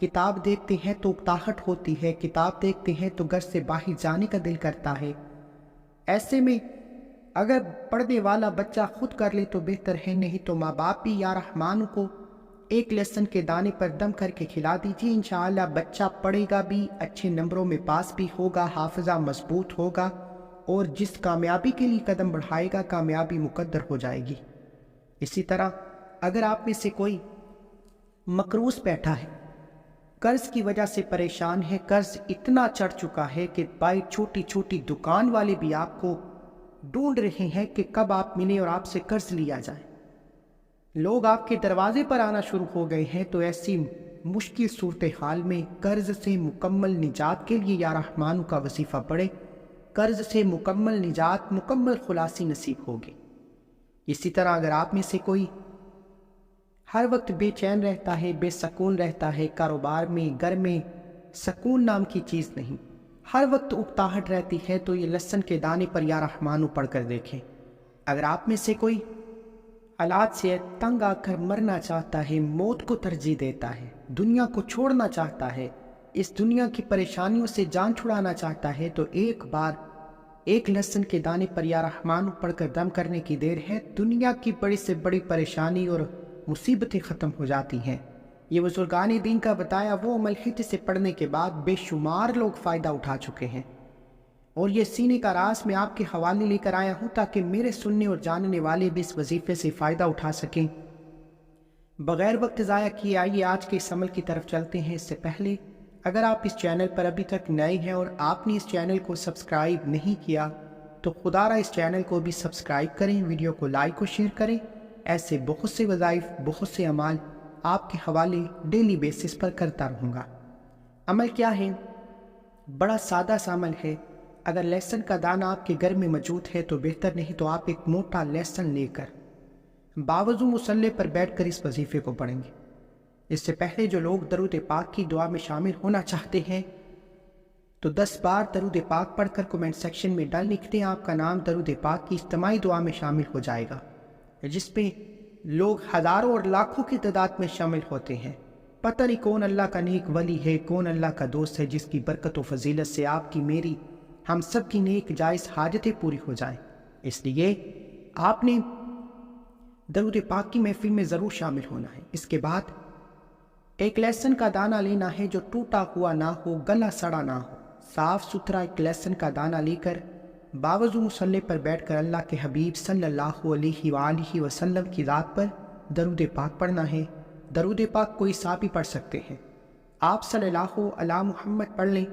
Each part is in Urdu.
کتاب دیکھتے ہیں تو اکتاہٹ ہوتی ہے، کتاب دیکھتے ہیں تو گھر سے باہر جانے کا دل کرتا ہے۔ ایسے میں اگر پڑھنے والا بچہ خود کر لے تو بہتر ہے، نہیں تو ماں باپ بھی یا رحمان کو ایک لیسن کے دانے پر دم کر کے کھلا دیجیے۔ انشاءاللہ بچہ پڑھے گا بھی، اچھے نمبروں میں پاس بھی ہوگا، حافظہ مضبوط ہوگا، اور جس کامیابی کے لیے قدم بڑھائے گا کامیابی مقدر ہو جائے گی۔ اسی طرح اگر آپ میں سے کوئی مقروض بیٹھا ہے، قرض کی وجہ سے پریشان ہے، قرض اتنا چڑھ چکا ہے کہ بھائی چھوٹی چھوٹی دکان والے بھی آپ کو ڈھونڈ رہے ہیں کہ کب آپ ملیں اور آپ سے قرض لیا جائے، لوگ آپ کے دروازے پر آنا شروع ہو گئے ہیں، تو ایسی مشکل صورتحال میں قرض سے مکمل نجات کے لیے یا رحمان کا وظیفہ پڑھیں، قرض سے مکمل نجات، مکمل خلاصی نصیب ہوگی۔ اسی طرح اگر آپ میں سے کوئی ہر وقت بے چین رہتا ہے، بے سکون رہتا ہے، کاروبار میں، گھر میں سکون نام کی چیز نہیں، ہر وقت اکتاہٹ رہتی ہے، تو یہ لہسن کے دانے پر یا رحمانو پڑھ کر دیکھیں۔ اگر آپ میں سے کوئی حالات سے تنگ آ کر مرنا چاہتا ہے، موت کو ترجیح دیتا ہے، دنیا کو چھوڑنا چاہتا ہے، اس دنیا کی پریشانیوں سے جان چھڑانا چاہتا ہے، تو ایک بار ایک لہسن کے دانے پر یا رحمانو پڑھ کر دم کرنے کی دیر ہے، دنیا کی بڑی سے بڑی پریشانی اور مصیبتیں ختم ہو جاتی ہیں۔ یہ بزرگان دین کا بتایا وہ عمل ہے جسے پڑھنے کے بعد بے شمار لوگ فائدہ اٹھا چکے ہیں، اور یہ سینے کا راز میں آپ کے حوالے لے کر آیا ہوں تاکہ میرے سننے اور جاننے والے بھی اس وظیفے سے فائدہ اٹھا سکیں۔ بغیر وقت ضائع کیے آئیے آج کے اس عمل کی طرف چلتے ہیں۔ اس سے پہلے اگر آپ اس چینل پر ابھی تک نئے ہیں اور آپ نے اس چینل کو سبسکرائب نہیں کیا تو خدا را اس چینل کو بھی سبسکرائب کریں، ویڈیو کو لائک و شیئر کریں۔ ایسے بہت سے وظائف، بہت سے اعمال آپ کے حوالے ڈیلی بیسس پر کرتا رہوں گا۔ عمل کیا ہے؟ بڑا سادہ سا عمل ہے۔ اگر لہسن کا دانہ آپ کے گھر میں موجود ہے تو بہتر، نہیں تو آپ ایک موٹا لہسن لے کر باوضو مصلی پر بیٹھ کر اس وظیفے کو پڑھیں گے۔ اس سے پہلے جو لوگ درود پاک کی دعا میں شامل ہونا چاہتے ہیں تو 10 بار درود پاک پڑھ کر کومنٹ سیکشن میں ڈال لکھتے ہیں، آپ کا نام درود پاک کی اجتماعی دعا میں شامل ہو جائے گا، جس پہ لوگ ہزاروں اور لاکھوں کی تعداد میں شامل ہوتے ہیں۔ پتہ نہیں کون اللہ کا نیک ولی ہے، کون اللہ کا دوست ہے جس کی برکت و فضیلت سے آپ کی، میری، ہم سب کی نیک جائز حاجتیں پوری ہو جائیں۔ اس لیے آپ نے درود پاک کی محفل میں ضرور شامل ہونا ہے۔ اس کے بعد ایک لہسن کا دانہ لینا ہے جو ٹوٹا ہوا نہ ہو، گلا سڑا نہ ہو، صاف ستھرا ایک لہسن کا دانہ لے کر باوضو مصلی پر بیٹھ کر اللہ کے حبیب صلی اللہ علیہ وآلہ وسلم کی ذات پر درود پاک پڑھنا ہے۔ درود پاک کوئی سا بھی پڑھ سکتے ہیں، آپ صلی اللہ علی محمد پڑھ لیں،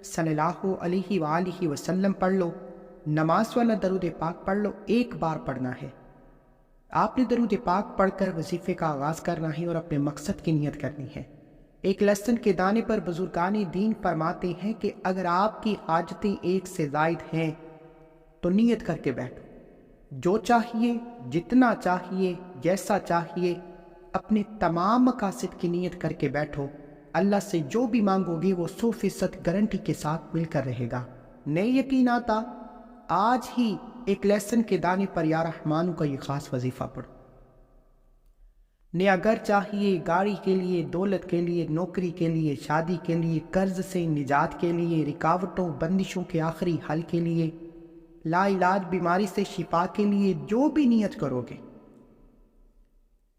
صلی اللہ علیہ وآلہ وسلم پڑھ لو، نماز والا درود پاک پڑھ لو، ایک بار پڑھنا ہے۔ آپ نے درود پاک پڑھ کر وظیفے کا آغاز کرنا ہے اور اپنے مقصد کی نیت کرنی ہے۔ ایک لہسن کے دانے پر بزرگان دین فرماتے ہیں کہ اگر آپ کی حاجتیں ایک سے زائد ہیں تو نیت کر کے بیٹھو، جو چاہیے، جتنا چاہیے، جیسا چاہیے، اپنے تمام مقاصد کی نیت کر کے بیٹھو، اللہ سے جو بھی مانگو گے وہ 100% گارنٹی کے ساتھ مل کر رہے گا۔ نہیں یقین آتا، آج ہی ایک لہسن کے دانے پر یا رحمانو کا یہ خاص وظیفہ پڑھو۔ نیا گھر چاہیے، گاڑی کے لیے، دولت کے لیے، نوکری کے لیے، شادی کے لیے، قرض سے نجات کے لیے، رکاوٹوں بندشوں کے آخری حل کے لیے، لا علاج بیماری سے شفا کے لیے، جو بھی نیت کرو گے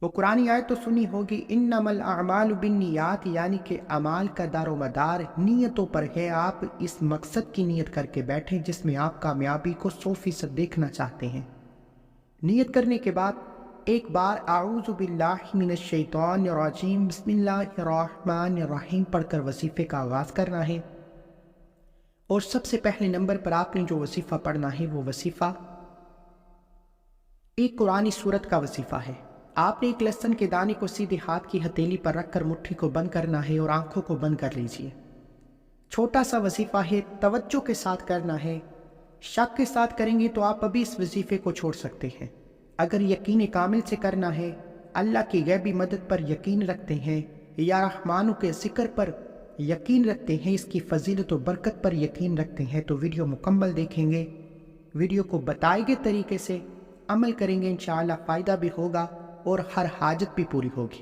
وہ قرآنی آیت تو سنی ہوگی، انما الاعمال بالنیات، یعنی کہ اعمال کا دار و مدار نیتوں پر ہے۔ آپ اس مقصد کی نیت کر کے بیٹھیں جس میں آپ کامیابی کو 100% دیکھنا چاہتے ہیں۔ نیت کرنے کے بعد ایک بار اعوذ باللہ من الشیطان الرجیم بسم اللہ الرحمن الرحیم پڑھ کر وظیفے کا آغاز کرنا ہے۔ اور سب سے پہلے نمبر پر آپ نے جو وظیفہ پڑھنا ہے وہ وظیفہ ایک قرآنی سورت کا وظیفہ ہے۔ آپ نے ایک لہسن کے دانے کو سیدھے ہاتھ کی ہتھیلی پر رکھ کر مٹھی کو بند کرنا ہے اور آنکھوں کو بند کر لیجئے۔ چھوٹا سا وظیفہ ہے، توجہ کے ساتھ کرنا ہے۔ شک کے ساتھ کریں گے تو آپ ابھی اس وظیفے کو چھوڑ سکتے ہیں۔ اگر یقین کامل سے کرنا ہے، اللہ کی غیبی مدد پر یقین رکھتے ہیں، یا رحمانو کے ذکر پر یقین رکھتے ہیں، اس کی فضیلت و برکت پر یقین رکھتے ہیں، تو ویڈیو مکمل دیکھیں گے، ویڈیو کو بتائے گئے طریقے سے عمل کریں گے، انشاءاللہ فائدہ بھی ہوگا اور ہر حاجت بھی پوری ہوگی۔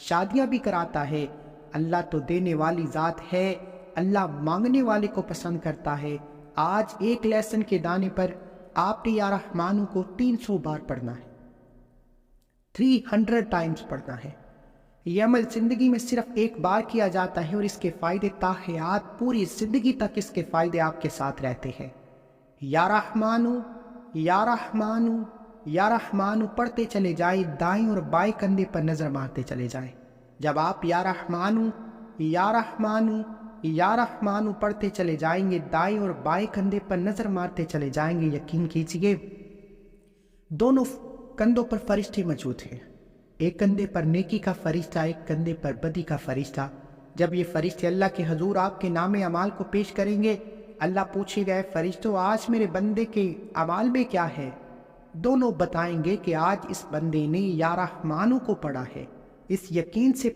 شادیاں بھی کراتا ہے۔ اللہ تو دینے والی ذات ہے، اللہ مانگنے والے کو پسند کرتا ہے۔ آج ایک لہسن کے دانے پر آپ نے یا رحمانو کو 300 بار پڑھنا ہے، 300 ٹائمز پڑھنا ہے۔ یہ عمل زندگی میں صرف ایک بار کیا جاتا ہے اور اس کے فائدے تا حیات پوری زندگی تک اس کے فائدے آپ کے ساتھ رہتے ہیں۔ یا رحمانو یا رحمانو یا رحمانو پڑھتے چلے جائیں، دائیں اور بائیں کندھے پر نظر مارتے چلے جائیں۔ جب آپ یا رحمانو یا رحمانو یا رحمانو پڑھتے چلے جائیں گے، دائیں اور بائیں کندھے پر نظر مارتے چلے جائیں گے، یقین کیجئے دونوں کندھوں پر فرشتے موجود ہیں۔ ایک کندھے پر نیکی کا فرشتہ، ایک کندھے پر بدی کا فرشتہ۔ جب یہ فرشتے اللہ کے حضور آپ کے نام اعمال کو پیش کریں گے، اللہ پوچھے گئے فرشتوں آج میرے بندے کے اعمال میں کیا ہے؟ دونوں بتائیں گے کہ آج اس بندے نے یا رحمانو کو پڑھا ہے، اس یقین سے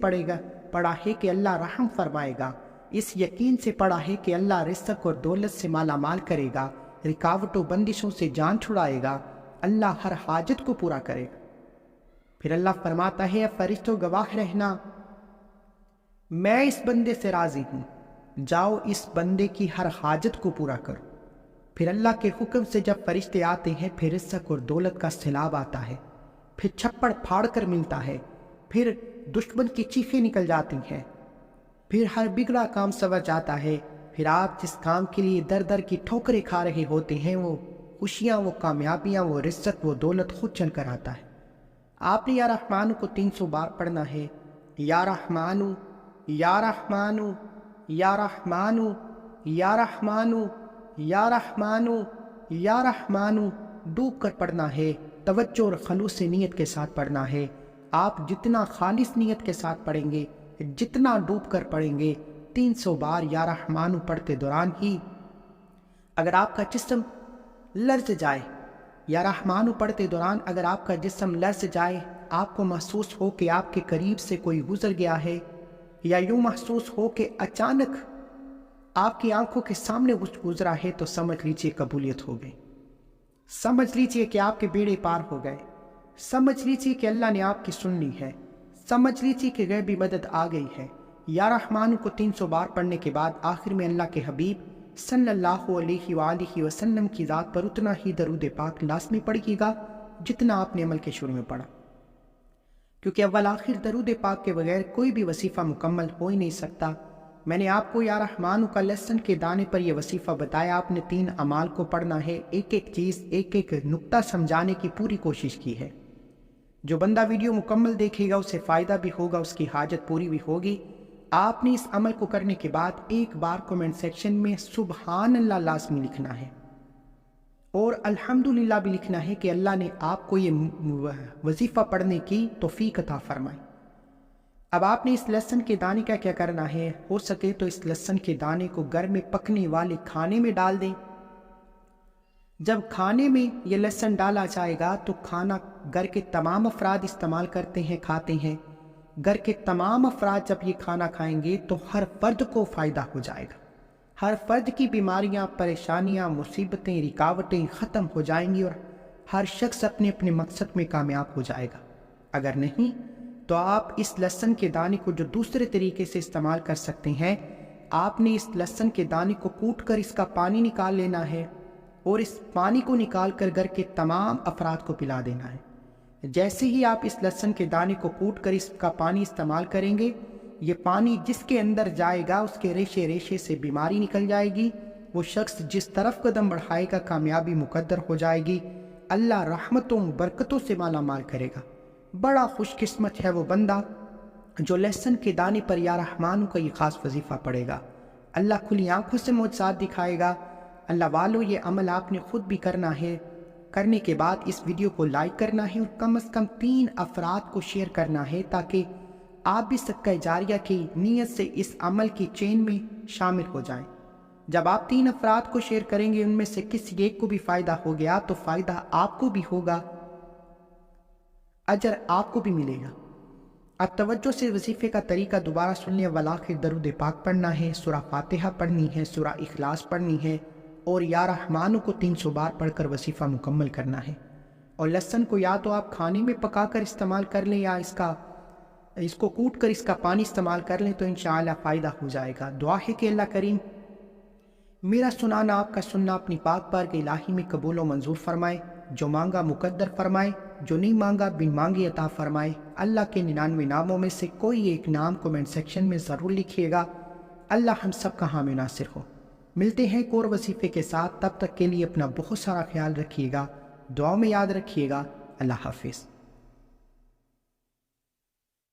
پڑھا ہے کہ اللہ رحم فرمائے گا، اس یقین سے پڑھا ہے کہ اللہ رزق اور دولت سے مالا مال کرے گا، رکاوٹوں بندشوں سے جان چھڑائے گا، اللہ ہر حاجت کو پورا کرے گا۔ پھر اللہ فرماتا ہے اے فرشتوں گواہ رہنا، میں اس بندے سے راضی ہوں، جاؤ اس بندے کی ہر حاجت کو پورا کرو۔ پھر اللہ کے حکم سے جب فرشتے آتے ہیں، پھر رزق اور دولت کا سیلاب آتا ہے، پھر چھپڑ پھاڑ کر ملتا ہے، پھر دشمن کی چیخیں نکل جاتی ہیں، پھر ہر بگڑا کام سنور جاتا ہے، پھر آپ جس کام کے لیے در در کی ٹھوکریں کھا رہے ہوتے ہیں، وہ خوشیاں، وہ کامیابیاں، وہ رزق، وہ دولت خود چل کر آتا ہے۔ آپ نے یا رحمانو کو 300 بار پڑھنا ہے۔ یا رحمانو یا رحمانو یا رحمانو یا رحمانو یا رحمانو یا رحمانو ڈوب کر پڑھنا ہے، توجہ اور خلوص نیت کے ساتھ پڑھنا ہے۔ آپ جتنا خالص نیت کے ساتھ پڑھیں گے، جتنا ڈوب کر پڑھیں گے، 300 بار یا رحمانو پڑھتے دوران ہی اگر آپ کا جسم لرز جائے، یا رحمانو پڑھتے دوران اگر آپ کا جسم لرز جائے، آپ کو محسوس ہو کہ آپ کے قریب سے کوئی گزر گیا ہے، یا یوں محسوس ہو کہ اچانک آپ کی آنکھوں کے سامنے کچھ گزرا ہے، تو سمجھ لیجئے قبولیت ہو گئی، سمجھ لیجئے کہ آپ کے بیڑے پار ہو گئے، سمجھ لیجئے کہ اللہ نے آپ کی سن لی ہے، سمجھ لیجئے کہ غیبی مدد آ گئی ہے۔ یا رحمانو کو 300 بار پڑھنے کے بعد آخر میں اللہ کے حبیب صلی اللہ علیہ وآلہ وسلم کی ذات پر اتنا ہی درود پاک لازمی پڑھیے گا جتنا آپ نے عمل کے شروع میں پڑھا، کیونکہ اول آخر درود پاک کے بغیر کوئی بھی وظیفہ مکمل ہو ہی نہیں سکتا۔ میں نے آپ کو یا رحمانو کا لہسن کے دانے پر یہ وظیفہ بتایا، آپ نے 3 اعمال کو پڑھنا ہے، ایک ایک چیز، ایک ایک نقطہ سمجھانے کی پوری کوشش کی ہے۔ جو بندہ ویڈیو مکمل دیکھے گا اسے فائدہ بھی ہوگا، اس کی حاجت پوری بھی ہوگی۔ آپ نے اس عمل کو کرنے کے بعد ایک بار کومنٹ سیکشن میں سبحان اللہ لازمی لکھنا ہے، اور الحمدللہ بھی لکھنا ہے کہ اللہ نے آپ کو یہ وظیفہ پڑھنے کی توفیق عطا فرمائی۔ اب آپ نے اس لہسن کے دانے کا کیا کرنا ہے؟ ہو سکے تو اس لہسن کے دانے کو گھر میں پکنے والے کھانے میں ڈال دیں۔ جب کھانے میں یہ لہسن ڈالا جائے گا تو کھانا گھر کے تمام افراد استعمال کرتے ہیں، کھاتے ہیں۔ گھر کے تمام افراد جب یہ کھانا کھائیں گے تو ہر فرد کو فائدہ ہو جائے گا، ہر فرد کی بیماریاں، پریشانیاں، مصیبتیں، رکاوٹیں ختم ہو جائیں گی، اور ہر شخص اپنے اپنے مقصد میں کامیاب ہو جائے گا۔ اگر نہیں تو آپ اس لہسن کے دانے کو جو دوسرے طریقے سے استعمال کر سکتے ہیں، آپ نے اس لہسن کے دانے کو کوٹ کر اس کا پانی نکال لینا ہے، اور اس پانی کو نکال کر گھر کے تمام افراد کو پلا دینا ہے۔ جیسے ہی آپ اس لہسن کے دانے کو کوٹ کر اس کا پانی استعمال کریں گے، یہ پانی جس کے اندر جائے گا اس کے ریشے ریشے سے بیماری نکل جائے گی، وہ شخص جس طرف قدم بڑھائے گا کامیابی مقدر ہو جائے گی، اللہ رحمتوں برکتوں سے مالا مال کرے گا۔ بڑا خوش قسمت ہے وہ بندہ جو لہسن کے دانے پر یا رحمانو کا یہ خاص وظیفہ پڑے گا۔ اللہ کھلی آنکھوں سے معجزات دکھائے گا۔ اللہ والو، یہ عمل آپ نے خود بھی کرنا ہے۔ کرنے کے بعد اس ویڈیو کو لائک کرنا ہے، اور کم از کم 3 افراد کو شیئر کرنا ہے، تاکہ آپ بھی صدقہ جاریہ کی نیت سے اس عمل کی چین میں شامل ہو جائیں۔ جب آپ 3 افراد کو شیئر کریں گے، ان میں سے کسی ایک کو بھی فائدہ ہو گیا تو فائدہ آپ کو بھی ہوگا، اجر آپ کو بھی ملے گا۔ اب توجہ سے وظیفے کا طریقہ دوبارہ سن لیں۔ والآخر درود پاک پڑھنا ہے، سورہ فاتحہ پڑھنی ہے، سورہ اخلاص پڑھنی ہے، اور یا رحمانو کو 300 بار پڑھ کر وظیفہ مکمل کرنا ہے۔ اور لہسن کو یا تو آپ کھانے میں پکا کر استعمال کر لیں، یا اس کا اس کو کوٹ کر اس کا پانی استعمال کر لیں تو انشاءاللہ فائدہ ہو جائے گا۔ دعا ہے کہ اللہ کریم میرا سنانا آپ کا سننا اپنی پاک بارگاہ الہی میں قبول و منظور فرمائے، جو مانگا مقدر فرمائے، جو نہیں مانگا بن مانگے عطا فرمائے۔ اللہ کے 99 ناموں میں سے کوئی ایک نام کومنٹ سیکشن میں ضرور لکھیے گا۔ اللہ ہم سب کا حامی ناصر ہو۔ ملتے ہیں ایک اور وظیفے کے ساتھ، تب تک کے لیے اپنا بہت سارا خیال رکھیے گا، دعاؤں میں یاد رکھیے گا۔ اللہ حافظ۔